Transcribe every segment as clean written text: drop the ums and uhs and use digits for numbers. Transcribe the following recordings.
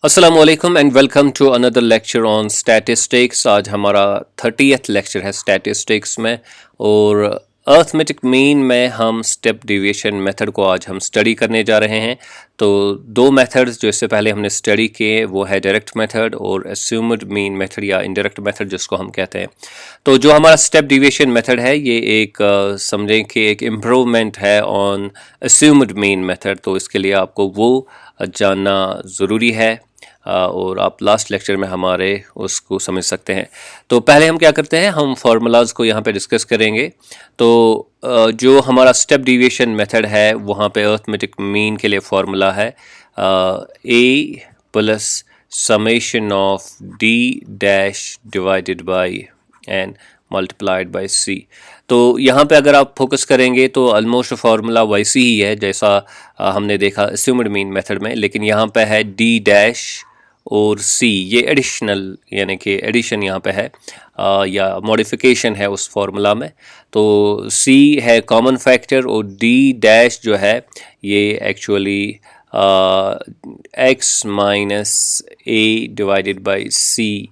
अस्सलाम वालेकुम and welcome to another lecture on statistics. आज हमारा 30th लेक्चर है स्टैटिस्टिक्स में और अर्थमेटिक मीन में हम स्टेप डिविएशन मेथड को आज हम स्टडी करने जा रहे हैं। तो दो मेथड्स जो इससे पहले हमने स्टडी किए वो है डायरेक्ट मेथड और अस्यूम्ड मीन मेथड या इनडायरेक्ट मेथड जिसको हम कहते हैं। तो जो हमारा स्टेप डिविएशन मेथड है ये एक समझें कि एक इम्प्रूवमेंट है ऑन अस्यूम्ड मीन मेथड। तो इसके लिए आपको वो जानना ज़रूरी है और आप लास्ट लेक्चर में हमारे उसको समझ सकते हैं। तो पहले हम क्या करते हैं, हम फार्मूलाज को यहाँ पे डिस्कस करेंगे। तो जो हमारा स्टेप डिविएशन मेथड है वहाँ पे अर्थमेटिक मीन के लिए फार्मूला है A plus summation of D dash divided by N multiplied by C. तो यहाँ पे अगर आप फोकस करेंगे तो ऑलमोस्ट फार्मूला वैसी ही है जैसा हमने देखा अस्यूम्ड मीन मेथड में, लेकिन यहाँ पे है डी डैश और सी, ये एडिशनल यानी कि एडिशन यहाँ पे है या मॉडिफिकेशन है उस फार्मूला में। तो सी है कॉमन फैक्टर और डी डैश जो है ये actually X minus A divided by C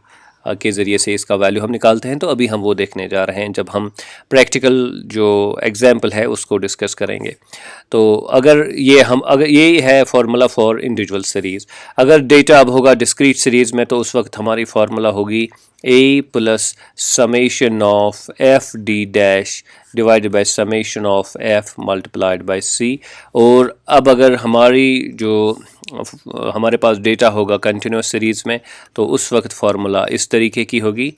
के ज़रिए से इसका वैल्यू हम निकालते हैं। तो अभी हम वो देखने जा रहे हैं जब हम प्रैक्टिकल जो एग्जाम्पल है उसको डिस्कस करेंगे। तो अगर ये है फार्मूला फॉर इंडिविजुअल सीरीज़। अगर डेटा अब होगा डिस्क्रीट सीरीज़ में तो उस वक्त हमारी फार्मूला होगी A plus summation of F D dash divided by summation of F multiplied by C. और अब अगर हमारे पास डेटा होगा कंटिन्यूस सीरीज़ में तो उस वक्त फार्मूला इस तरीके की होगी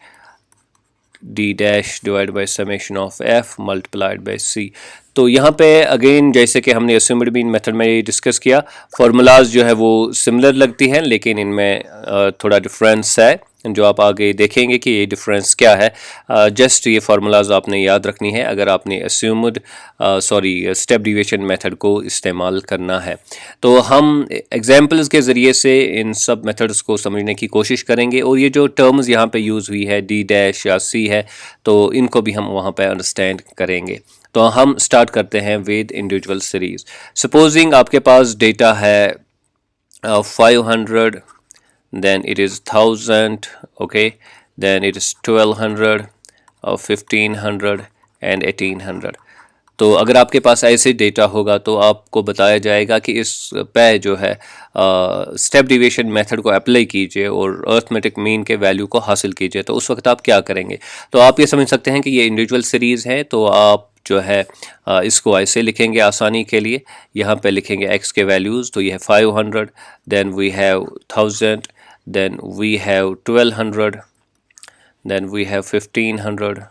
D dash divide by summation of F multiplied by C. तो यहाँ पे अगेन जैसे कि हमने अस्यूम्ड मीन मेथड में डिस्कस किया, फार्मूलाज जो है वो सिमिलर लगती हैं लेकिन इनमें थोड़ा डिफरेंस है जो आप आगे देखेंगे कि ये डिफरेंस क्या है। जस्ट ये फार्मूलाज आपने याद रखनी है अगर आपने स्टेप डिविएशन मेथड को इस्तेमाल करना है। तो हम एग्जांपल्स के ज़रिए से इन सब मेथड्स को समझने की कोशिश करेंगे और ये जो टर्म्स यहाँ पे यूज़ हुई है डी डैश या सी है तो इनको भी हम वहाँ पे अंडरस्टैंड करेंगे। तो हम स्टार्ट करते हैं विद इंडिविजुअल सीरीज़। सपोजिंग आपके पास डेटा है 500, then it is 1000, okay, then it is 1200 और 1500 and 1800। तो अगर आपके पास ऐसे डेटा होगा तो आपको बताया जाएगा कि इस पे जो है स्टेप डिविएशन मेथड को अप्लाई कीजिए और अर्थमेटिक मीन के वैल्यू को हासिल कीजिए। तो उस वक्त आप क्या करेंगे, तो आप ये समझ सकते हैं कि ये इंडिविजुअल सीरीज़ है। तो आप जो है इसको ऐसे लिखेंगे आसानी के लिए, यहाँ पे लिखेंगे x के वैल्यूज़। तो ये है 500, then we have 1000, then we have 1200, then we have 1500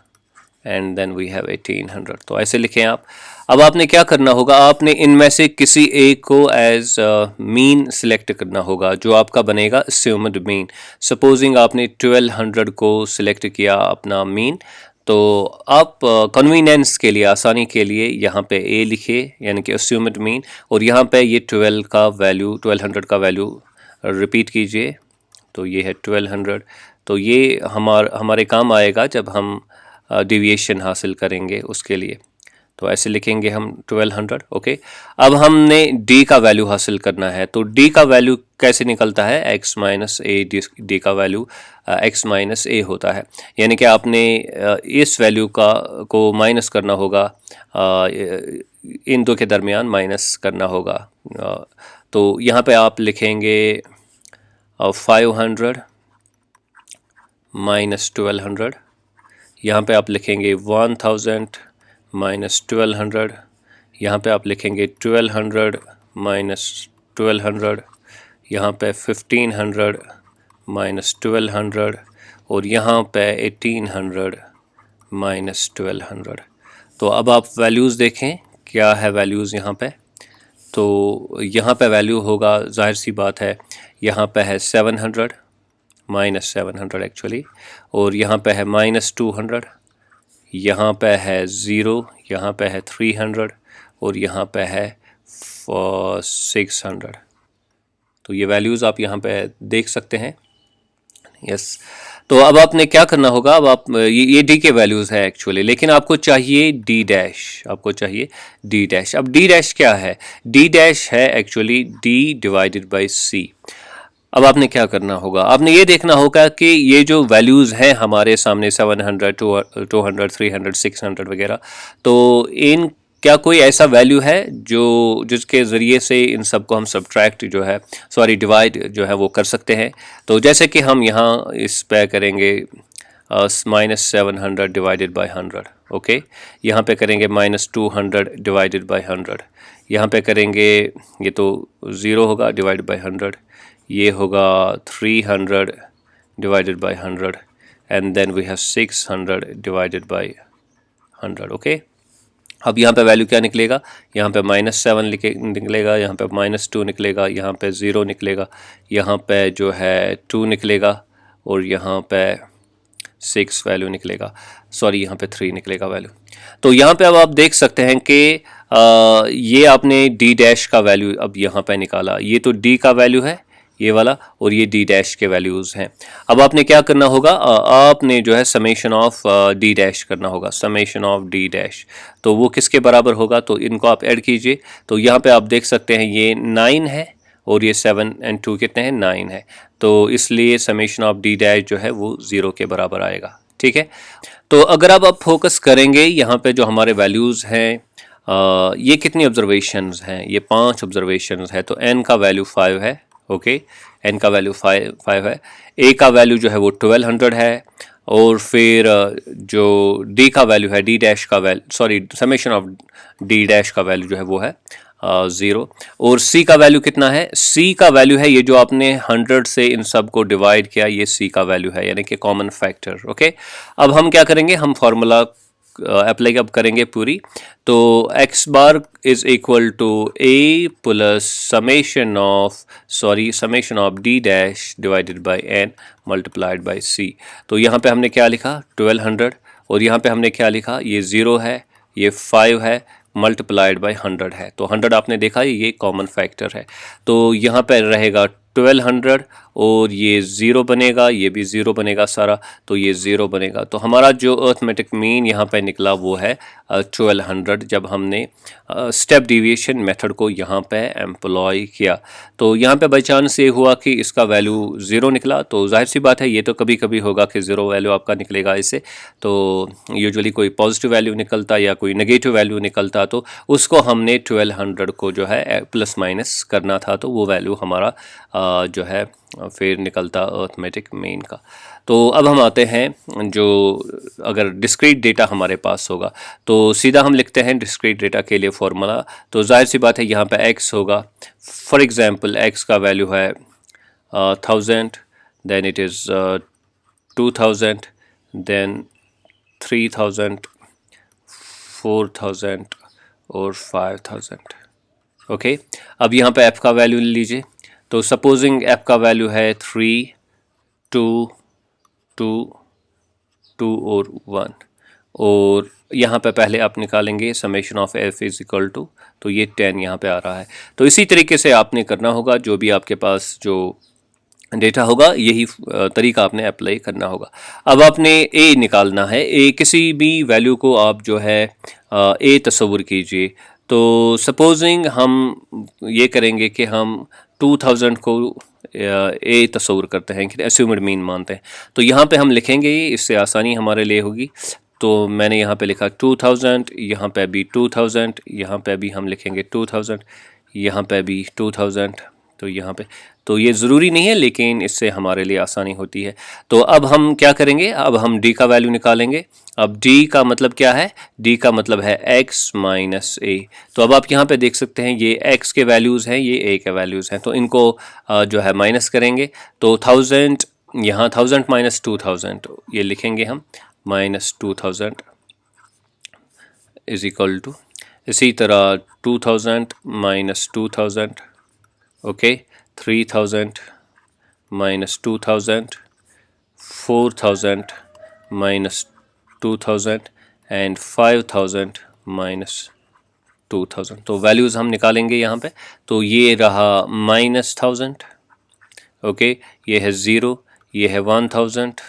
and then we have 1800। तो ऐसे लिखें आप। अब आपने क्या करना होगा, आपने इनमें से किसी एक को एज मीन सिलेक्ट करना होगा जो आपका बनेगा अस्यूम्ड मीन। सपोजिंग आपने 1200 को सिलेक्ट किया अपना मीन, तो आप कन्वीनियंस के लिए, आसानी के लिए यहाँ पे ए लिखे यानी कि अस्यूम्ड मीन और यहाँ पे ये 1200 का वैल्यू रिपीट कीजिए। तो ये है 1200। तो ये हमारे काम आएगा जब हम डिविएशन हासिल करेंगे उसके लिए। तो ऐसे लिखेंगे हम 1200, ओके। अब हमने डी का वैल्यू हासिल करना है। तो डी का वैल्यू कैसे निकलता है, एक्स माइनस ए। डी का वैल्यू एक्स माइनस ए होता है, यानी कि आपने इस वैल्यू को माइनस करना होगा, इन दो के दरमियान माइनस करना होगा। तो यहाँ पे आप लिखेंगे 500 माइनस 1200, यहाँ पे आप लिखेंगे 1000 माइनस 1200, यहाँ पे आप लिखेंगे 1200 माइनस 1200, यहाँ पे 1500 माइनस 1200 और यहाँ पे 1800 माइनस 1200। तो अब आप वैल्यूज़ देखें क्या है वैल्यूज़ यहाँ पे। तो यहाँ पे वैल्यू होगा, जाहिर सी बात है, यहाँ पे है 700 माइनस 700 एक्चुअली, और यहाँ पे है माइनस 200, यहाँ पे है 0, यहाँ पे है 300 और यहाँ पे है 600। तो ये वैल्यूज़ आप यहाँ पे देख सकते हैं। यस, तो अब आपने क्या करना होगा, अब आप ये डी के वैल्यूज़ है एक्चुअली, लेकिन आपको चाहिए डी डैश, आपको चाहिए डी डैश। अब डी डैश क्या है, डी डैश है एक्चुअली डी डिवाइडेड बाई सी। अब आपने क्या करना होगा, आपने ये देखना होगा कि ये जो वैल्यूज़ हैं हमारे सामने 700, 200, 300, 600 वगैरह, तो इन क्या कोई ऐसा वैल्यू है जो जिसके ज़रिए से इन सब को हम सब्ट्रैक्ट जो है, सॉरी डिवाइड जो है वो कर सकते हैं। तो जैसे कि हम यहाँ इस पे करेंगे -700 डिवाइडेड बाय 100, ओके। यहाँ पे करेंगे -200 डिवाइडेड बाय 100, यहाँ पे करेंगे, ये तो ज़ीरो होगा, डिवाइड बाय 100, ये होगा 300 divided by 100, and then we have 600 divided by 100, okay. अब यहाँ पे वैल्यू क्या निकलेगा, यहाँ पे -7 निकलेगा, यहाँ पे -2 निकलेगा, यहाँ पे 0 निकलेगा, यहाँ पे जो है 2 निकलेगा, और यहाँ पे 6 वैल्यू निकलेगा, सॉरी यहाँ पे 3 निकलेगा वैल्यू। तो यहाँ पे अब आप देख सकते हैं कि ये आपने डी डैश का वैल्यू अब यहाँ पे निकाला, ये तो डी का वैल्यू है ये वाला, और ये डी डैश के वैल्यूज़ हैं। अब आपने क्या करना होगा, आपने जो है समेशन ऑफ डी डैश करना होगा, समेशन ऑफ डी डैश। तो वो किसके बराबर होगा, तो इनको आप ऐड कीजिए। तो यहाँ पे आप देख सकते हैं ये 9 है, और ये 7 और 2 कितने हैं, 9 है। तो इसलिए समेशन ऑफ डी डैश जो है वो 0 के बराबर आएगा, ठीक है। तो अगर अब आप फोकस करेंगे यहाँ पे जो हमारे वैल्यूज़ हैं, ये कितनी ऑब्जर्वेशंस हैं, ये 5 ऑब्जर्वेशंस है। तो n का वैल्यू 5 है, ओके, n का वैल्यू 5 है। a का वैल्यू जो है वो 1200 है, और फिर जो d का वैल्यू है, d डैश का value, sorry summation of d dash का वैल्यू जो है वो है 0, और c का वैल्यू कितना है, c का वैल्यू है ये जो आपने 100 से इन सब को डिवाइड किया, ये c का वैल्यू है, यानी कि कॉमन फैक्टर, ओके। अब हम क्या करेंगे, हम फार्मूला अप्लाई अब करेंगे पूरी। तो x bar is equal to a plus summation of d dash divided by n multiplied by c। तो यहाँ पे हमने क्या लिखा, 1200, और यहाँ पे हमने क्या लिखा, ये 0 है, ये 5 है, मल्टीप्लाइड बाय 100 है। तो 100 आपने देखा ये कॉमन फैक्टर है, तो यहाँ पे रहेगा 1200, और ये 0 बनेगा, ये भी 0 बनेगा सारा, तो ये 0 बनेगा। तो हमारा जो अर्थमेटिक मीन यहाँ पे निकला वो है 1200, जब हमने स्टेप डिविएशन मेथड को यहाँ पे एम्प्लॉय किया। तो यहाँ पे बाई चांस ये हुआ कि इसका वैल्यू 0 निकला, तो जाहिर सी बात है ये तो कभी कभी होगा कि 0 वैल्यू आपका निकलेगा इससे। तो यूजुअली कोई पॉजिटिव वैल्यू निकलता या कोई नेगेटिव वैल्यू निकलता, तो उसको हमने 1200 को जो है प्लस माइनस करना था, तो वो वैल्यू हमारा जो है फिर निकलता अर्थमेटिक मीन का। तो अब हम आते हैं, जो अगर डिस्क्रीट डेटा हमारे पास होगा तो सीधा हम लिखते हैं डिस्क्रीट डेटा के लिए फॉर्मूला। तो जाहिर सी बात है यहाँ पे x होगा, फॉर एग्जांपल x का वैल्यू है 1000, देन इट इज़ 2000, देन 3000, 4000 और 5000, ओके। अब यहाँ पे f का वैल्यू लीजिए। तो सपोजिंग f का वैल्यू है 3, 2, 2, 2 और 1, और यहाँ पे पहले आप निकालेंगे summation of f is equal to, तो ये 10 यहाँ पे आ रहा है। तो इसी तरीके से आपने करना होगा, जो भी आपके पास जो डेटा होगा यही तरीका आपने अप्लाई करना होगा। अब आपने a निकालना है, a किसी भी वैल्यू को आप जो है a तस्वुर कीजिए। तो सपोजिंग हम ये करेंगे कि हम 2000 को a तस्वुर करते हैं कि अस्यूम्ड मीन मानते हैं। तो यहाँ पे हम लिखेंगे, इससे आसानी हमारे लिए होगी। तो मैंने यहाँ पे लिखा 2000, यहाँ पे भी 2000, यहाँ पे भी हम लिखेंगे 2000, यहाँ पे भी 2000, तो यहाँ पे, तो ये ज़रूरी नहीं है लेकिन इससे हमारे लिए आसानी होती है। तो अब हम क्या करेंगे, अब हम d का वैल्यू निकालेंगे। अब d का मतलब क्या है, d का मतलब है x माइनस a। तो अब आप यहाँ पे देख सकते हैं ये x के वैल्यूज़ हैं, ये a के वैल्यूज़ हैं, तो इनको जो है माइनस करेंगे। तो 1000, यहाँ 1000 माइनस 2000, ये लिखेंगे हम -2000 इज इक्वल टू, इसी तरह 2000 minus 2000, okay, 3000 minus 2000, 4000 minus 2000 and 5000 minus 2000। तो वैल्यूज़ हम निकालेंगे यहाँ पे। तो ये रहा -1000, ओके, ये है 0, ये है 1000,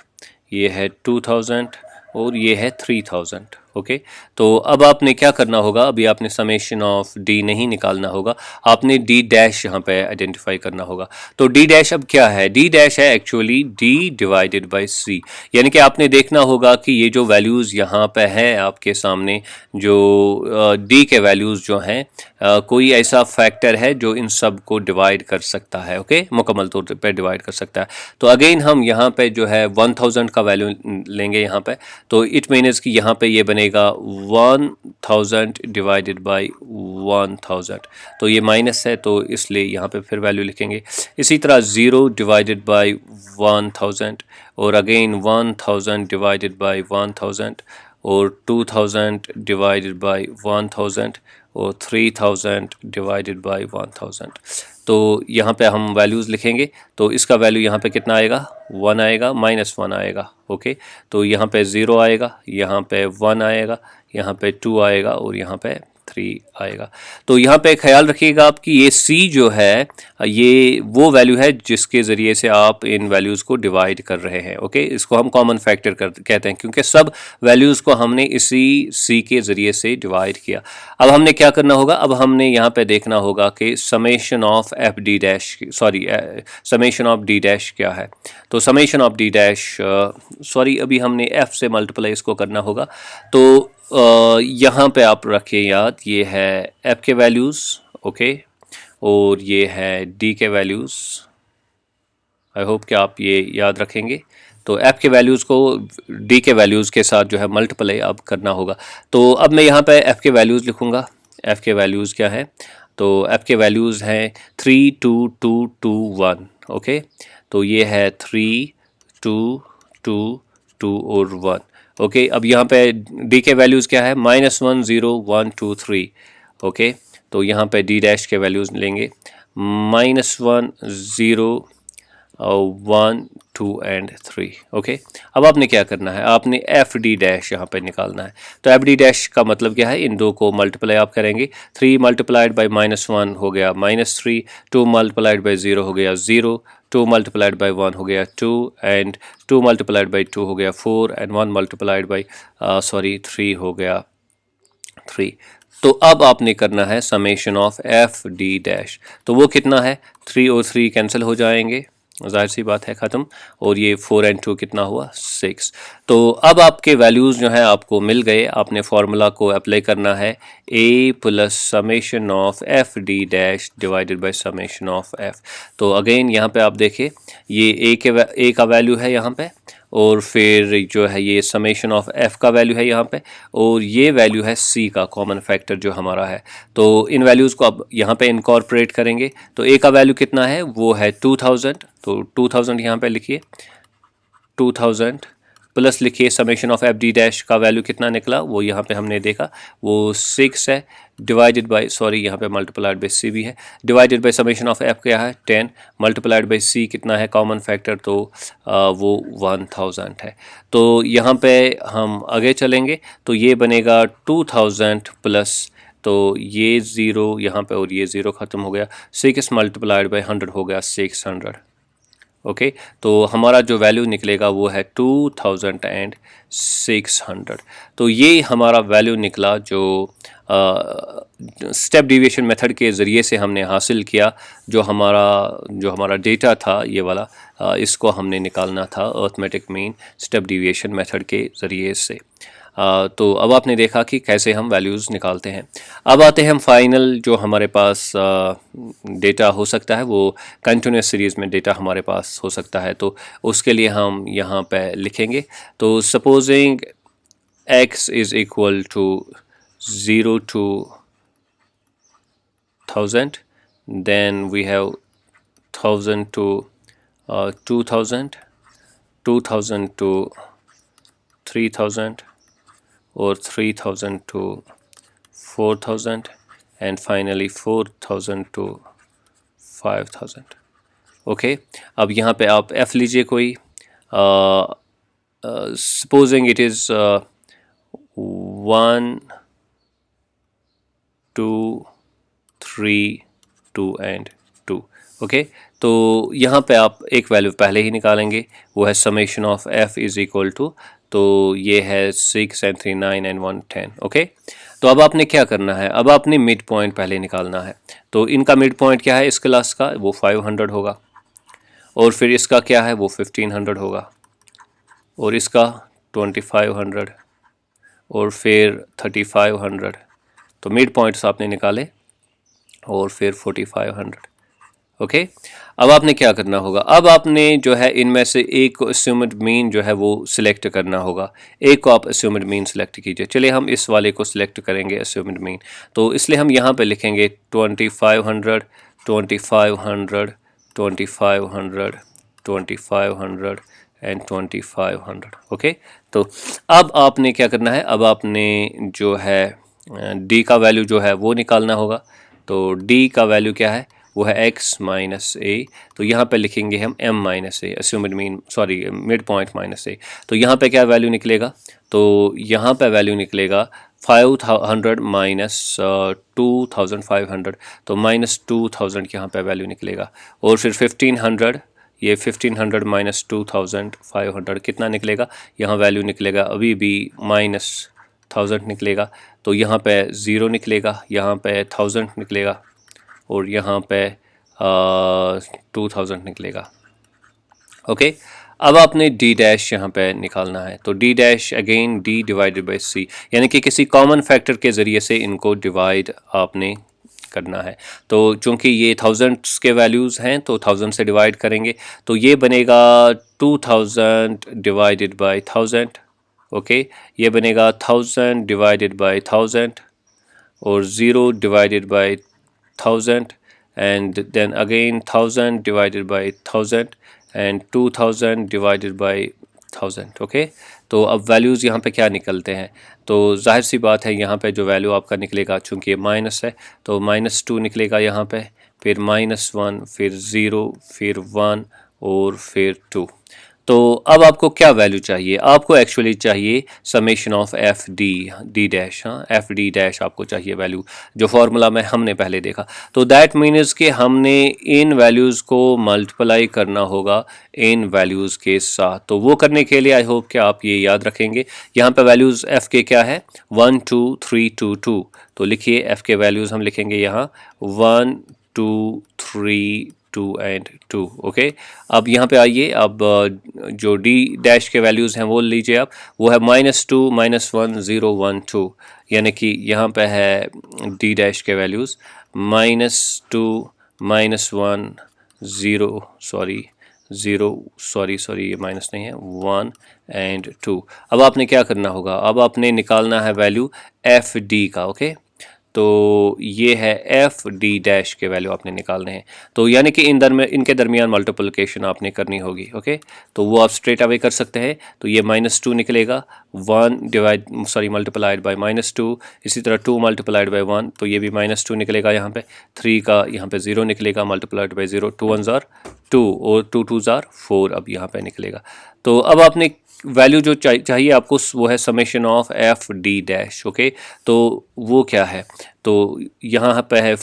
ये है 2000 और ये है 3000, ओके तो अब आपने क्या करना होगा, अभी आपने समेशन ऑफ डी नहीं निकालना होगा, आपने डी डैश यहाँ पे आइडेंटिफाई करना होगा। तो डी डैश अब क्या है, डी डैश है एक्चुअली डी डिवाइडेड बाय सी, यानी कि आपने देखना होगा कि ये जो वैल्यूज़ यहाँ पे हैं आपके सामने, जो डी के वैल्यूज़ जो हैं, कोई ऐसा फैक्टर है जो इन सब को डिवाइड कर सकता है, ओके मुकम्मल तौर पे डिवाइड कर सकता है। तो अगेन हम यहाँ पे जो है 1000 का वैल्यू लेंगे यहाँ पे, तो इट मीन्स कि यहाँ पे ये बनेगा 1000 डिवाइडेड बाय 1000, तो ये माइनस है तो इसलिए यहाँ पे फिर वैल्यू लिखेंगे। इसी तरह 0 डिवाइडेड बाय 1000 और अगेन 1000 डिवाइडेड बाय 1000 और 2000 डिवाइडेड बाय 1000 और 3000 डिवाइडेड बाय 1000। तो यहाँ पे हम वैल्यूज़ लिखेंगे, तो इसका वैल्यू यहाँ पे कितना आएगा, 1 आएगा, -1 आएगा, ओके तो यहाँ पे 0 आएगा, यहाँ पे 1 आएगा, यहाँ पे 2 आएगा और यहाँ पे 3 आएगा। तो यहाँ पे ख्याल रखिएगा आप कि ये C जो है ये वो वैल्यू है जिसके ज़रिए से आप इन वैल्यूज़ को डिवाइड कर रहे हैं, ओके इसको हम कॉमन फैक्टर कहते हैं, क्योंकि सब वैल्यूज़ को हमने इसी C के ज़रिए से डिवाइड किया। अब हमने क्या करना होगा, अब हमने यहाँ पे देखना होगा कि summation of F D dash, sorry summation of D dash क्या है। तो summation of D dash, sorry अभी हमने f से मल्टीप्लाई इसको करना होगा। तो यहाँ पे आप रखिए याद, ये है f के वैल्यूज़, ओके और ये है d के वैल्यूज़। आई होप कि आप ये याद रखेंगे। तो f के वैल्यूज़ को d के वैल्यूज़ के साथ जो है मल्टीप्लाई अब करना होगा। तो अब मैं यहाँ पे f के वैल्यूज़ लिखूँगा। f के वैल्यूज़ क्या है, तो f के वैल्यूज़ हैं 3 2 2 2 1, ओके तो ये है 3 2 2 2 और 1, ओके अब यहाँ पे d के वैल्यूज़ क्या है, -1 0 1 2 3, ओके तो यहाँ पे d डैश के वैल्यूज़ लेंगे, -1 0 1 2 एंड 3, ओके अब आपने क्या करना है, आपने एफ डी डैश यहाँ पे निकालना है। तो एफ डी डैश का मतलब क्या है, इन दो को मल्टीप्लाई आप करेंगे, 3 मल्टीप्लाइड बाई -1 हो गया -3, 2 मल्टीप्लाइड बाई 0 हो गया 0, 2 मल्टीप्लाइड बाई 1 हो गया 2 एंड 2 मल्टीप्लाइड बाई 2 हो गया 4 एंड 1 मल्टीप्लाइड बाई 3 हो गया 3। तो अब आपने करना है summation of F D dash, तो वो कितना है, 3 और 3 कैंसिल हो जाएंगे, जाहिर सी बात है ख़त्म, और ये 4 एंड 2 कितना हुआ 6। तो अब आपके वैल्यूज़ जो हैं आपको मिल गए, आपने फार्मूला को अप्लाई करना है a plus summation of F D dash divided by summation of f। तो अगेन यहाँ पे आप देखिए ये a का वैल्यू है यहाँ पे, और फिर जो है ये समेशन ऑफ f का वैल्यू है यहाँ पे, और ये वैल्यू है c का कॉमन फैक्टर जो हमारा है। तो इन वैल्यूज़ को अब यहाँ पे इनकॉर्पोरेट करेंगे, तो a का वैल्यू कितना है, वो है 2000, तो 2000 यहाँ पे लिखिए 2000 प्लस लिखिए summation of F D dash का वैल्यू कितना निकला, वो यहाँ पे हमने देखा वो 6 है, डिवाइडेड बाय, सॉरी यहाँ पे मल्टीप्लाइड बाय सी भी है, divided by summation of F क्या है 10, मल्टीप्लाइड बाय सी कितना है कॉमन फैक्टर, तो वो 1000 है। तो यहाँ पे हम आगे चलेंगे तो ये बनेगा 2000 प्लस, तो ये 0 यहाँ पे और ये 0 ख़त्म हो गया, 6 मल्टीप्लाइड बाय 100 हो गया 600, ओके तो हमारा जो वैल्यू निकलेगा वो है 2600। तो ये हमारा वैल्यू निकला जो स्टेप डिविएशन मेथड के ज़रिए से हमने हासिल किया, जो हमारा डेटा था ये वाला, इसको हमने निकालना था arithmetic mean step deviation method के ज़रिए से। तो अब आपने देखा कि कैसे हम वैल्यूज़ निकालते हैं। अब आते हैं हम फाइनल जो हमारे पास डेटा हो सकता है, वो कंटिन्यूस सीरीज़ में डेटा हमारे पास हो सकता है, तो उसके लिए हम यहाँ पे लिखेंगे। तो supposing x is equal to 0 to 1000, then we have 1000 to 2000, 2000 to 3000 or 3000 to 4000 and finally 4000 to 5000, okay अब यहाँ पे आप f लीजिए कोई, supposing it is 1 2 3 2 and 2, okay तो यहाँ पे आप एक वैल्यू पहले ही निकालेंगे, वो है summation of f is equal to तो ये है 6 and 3 9 and 1 10। ओके, तो अब आपने क्या करना है, अब आपने मिड पॉइंट पहले निकालना है। तो इनका मिड पॉइंट क्या है इस क्लास का, वो 500 होगा, और फिर इसका क्या है वो 1500 होगा, और इसका 2500, और फिर 3500। तो मिड पॉइंट्स आपने निकाले, और फिर 4500। ओके, अब आपने क्या करना होगा, अब आपने जो है इनमें से एक को अस्यूम्ड मीन जो है वो सिलेक्ट करना होगा। एक को आप अस्यूम्ड मीन सिलेक्ट कीजिए। चलिए हम इस वाले को सिलेक्ट करेंगे अस्यूम्ड मीन, तो इसलिए हम यहाँ पे लिखेंगे 2500 2500 2500 2500 एंड 2500। ओके, तो अब आपने क्या करना है, अब आपने जो है डी का वैल्यू जो है वो निकालना होगा। तो डी का वैल्यू क्या है, वो है x माइनस ए। तो यहाँ पे लिखेंगे हम m minus A, assumed mean sorry mid point minus A. तो यहाँ पे क्या वैल्यू निकलेगा, तो यहाँ पे वैल्यू निकलेगा 500 माइनस 2500, तो माइनस 2000 यहाँ पे वैल्यू निकलेगा। और फिर 1500, ये 1500 माइनस 2500 कितना निकलेगा, यहाँ वैल्यू निकलेगा अभी भी माइनस 1000 निकलेगा। तो यहाँ पे 0 निकलेगा, यहाँ पे 1000 निकलेगा, और यहाँ पे 2000 निकलेगा। ओके, अब आपने डी डैश यहाँ पे निकालना है। तो D dash again D divided by C, यानी कि किसी कॉमन फैक्टर के ज़रिए से इनको डिवाइड आपने करना है। तो चूंकि ये थाउजेंड्स के वैल्यूज़ हैं तो 1000 से डिवाइड करेंगे, तो ये बनेगा 2000 डिवाइडेड बाई 1000। ओके, ये बनेगा 1000 डिवाइडेड बाई 1000, और 0 divided by 1000, and then again 1000 divided by 1000 and 2000 divided by 1000। Okay, तो अब वैल्यूज़ यहाँ पे क्या निकलते हैं, तो जाहिर सी बात है यहाँ पे जो वैल्यू आपका निकलेगा, चूँकि ये माइनस है तो -2 निकलेगा यहाँ पे, फिर -1, फिर 0, फिर 1, और फिर 2। तो अब आपको क्या वैल्यू चाहिए, आपको एक्चुअली चाहिए summation of F D D dash. हाँ, एफ डी डैश आपको चाहिए वैल्यू, जो फार्मूला में हमने पहले देखा। तो दैट मीन्स कि हमने इन वैल्यूज़ को मल्टीप्लाई करना होगा इन वैल्यूज़ के साथ। तो वो करने के लिए आई होप कि आप ये याद रखेंगे। यहाँ पे वैल्यूज़ एफ़ के क्या है, 1 2 3 2 2। तो लिखिए एफ़ के वैल्यूज़ हम लिखेंगे यहाँ 1 2 3 2 एंड 2। ओके, अब यहाँ पे आइए, अब जो डी डैश के वैल्यूज़ हैं वो लीजिए आप, वो है -2 -1 0 1 2, यानी कि यहाँ पे है डी डैश के वैल्यूज़ -2 -1 0 सॉरी ये माइनस नहीं है, 1 एंड 2। अब आपने क्या करना होगा, अब आपने निकालना है वैल्यू एफ डी का। ओके, तो ये है एफ डी डैश के वैल्यू आपने निकालने हैं। तो यानी कि इनके दरमियान मल्टीप्लिकेशन आपने करनी होगी। ओके, तो वो आप स्ट्रेट अवे कर सकते हैं। तो ये -2 निकलेगा, 1 मल्टीप्लाइड बाय -2, इसी तरह 2 मल्टीप्लाइड बाय 1, तो ये भी -2 निकलेगा यहाँ पे। 3 का यहाँ पे 0 निकलेगा, मल्टीप्लाइड बाय 0, 2 1 ज़ार 2, और 2 2 ज़ार 4 अब यहाँ पे निकलेगा। तो अब आपने वैल्यू जो चाहिए आपको वो है summation of F D dash. Okay, तो वो क्या है, तो यहाँ पे है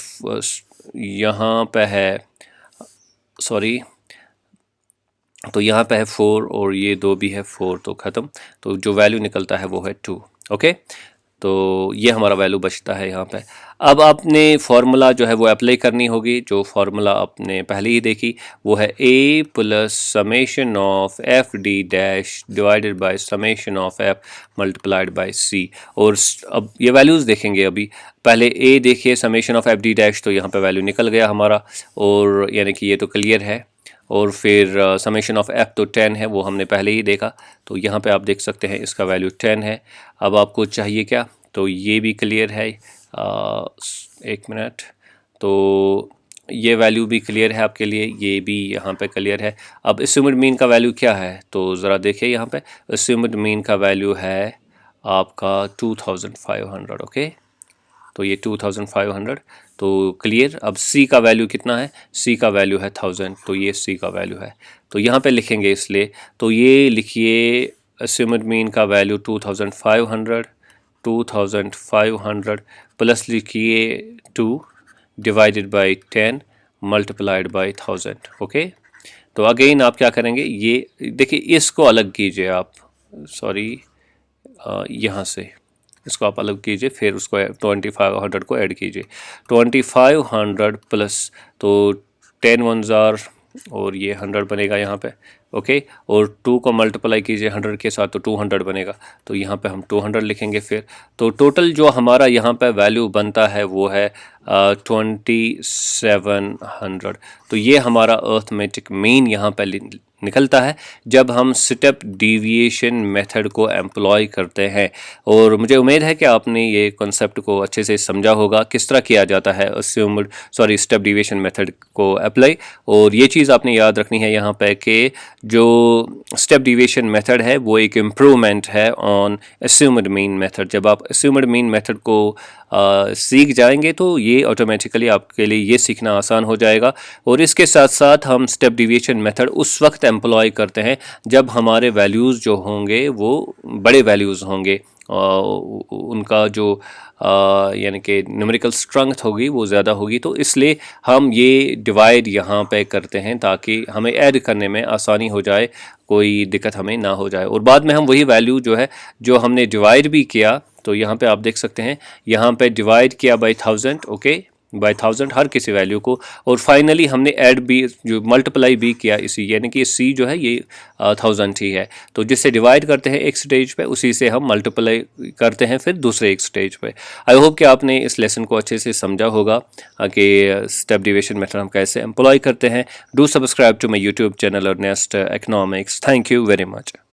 सॉरी, तो यहाँ पे है 4, और ये 2 भी है 4, तो ख़त्म। तो जो वैल्यू निकलता है वो है 2। ओके, तो ये हमारा वैल्यू बचता है यहाँ पे। अब आपने फार्मूला जो है वो अप्लाई करनी होगी, जो फार्मूला आपने पहले ही देखी, वो है a plus summation of F D dash divided by summation of F multiplied by C. और अब ये वैल्यूज़ देखेंगे, अभी पहले a देखिए summation of F D dash, तो यहाँ पे वैल्यू निकल गया हमारा, और यानी कि ये तो क्लियर है। और फिर समेशन ऑफ एफ तो 10 है, वो हमने पहले ही देखा, तो यहाँ पे आप देख सकते हैं इसका वैल्यू 10 है। अब आपको चाहिए क्या, तो ये भी क्लियर है, एक मिनट, तो ये वैल्यू भी क्लियर है आपके लिए, ये भी यहाँ पे क्लियर है। अब अस्यूम्ड मीन का वैल्यू क्या है, तो ज़रा देखिए यहाँ पे अस्यूम्ड मीन का वैल्यू है आपका 2500। ओके, तो ये 2500, तो क्लियर। अब C का वैल्यू कितना है, C का वैल्यू है 1000, तो ये C का वैल्यू है। तो यहाँ पे लिखेंगे इसलिए, तो ये लिखिए अस्यूम्ड मीन का वैल्यू 2500 प्लस लिखिए 2 divided by 10 multiplied by 1000। Okay, तो अगेन आप क्या करेंगे, ये देखिए इसको अलग कीजिए आप, सॉरी यहाँ से इसको आप अलग कीजिए, फिर उसको 2500 को ऐड कीजिए। 2500 प्लस तो 10 1 जार और ये 100 बनेगा यहाँ पे, ओके। और 2 को मल्टीप्लाई कीजिए 100 के साथ तो 200 बनेगा, तो यहाँ पे हम 200 लिखेंगे। फिर तो टोटल जो हमारा यहाँ पे वैल्यू बनता है वो है 2700। तो ये हमारा अर्थमेटिक मीन यहाँ पे निकलता है जब हम स्टेप डिविएशन मेथड को एम्प्लॉय करते हैं। और मुझे उम्मीद है कि आपने ये कॉन्सेप्ट को अच्छे से समझा होगा, किस तरह किया जाता है स्टेप डिविएशन मेथड को अप्लाई। और ये चीज़ आपने याद रखनी है यहाँ पे कि जो स्टेप डिविएशन मेथड है वो एक इम्प्रूवमेंट है ऑन अस्यूम्ड मीन मेथड। जब आप अस्यूम्ड मीन मेथड को सीख जाएंगे तो ये ऑटोमेटिकली आपके लिए ये सीखना आसान हो जाएगा। और इसके साथ साथ हम स्टेप डिविएशन मेथड उस वक्त एम्प्लॉय करते हैं जब हमारे वैल्यूज़ जो होंगे वो बड़े वैल्यूज़ होंगे, उनका जो यानी कि न्यूमेरिकल स्ट्रेंथ होगी वो ज़्यादा होगी। तो इसलिए हम ये डिवाइड यहाँ पे करते हैं ताकि हमें ऐड करने में आसानी हो जाए, कोई दिक्कत हमें ना हो जाए। और बाद में हम वही वैल्यू जो है जो हमने डिवाइड भी किया, तो यहाँ पे आप देख सकते हैं यहाँ पे डिवाइड किया बाई 1000, ओके, बाई 1000 हर किसी वैल्यू को। और फाइनली हमने ऐड भी जो मल्टीप्लाई भी किया इसी, यानी कि सी जो है ये 1000 ही है। तो जिससे डिवाइड करते हैं एक स्टेज पे, उसी से हम मल्टीप्लाई करते हैं फिर दूसरे एक स्टेज पे। आई होप कि आपने इस लेसन को अच्छे से समझा होगा कि स्टेप डिविएशन मेथड हम कैसे एम्प्लॉय करते हैं। Do subscribe to my YouTube channel Earnest Economics. Thank you very much.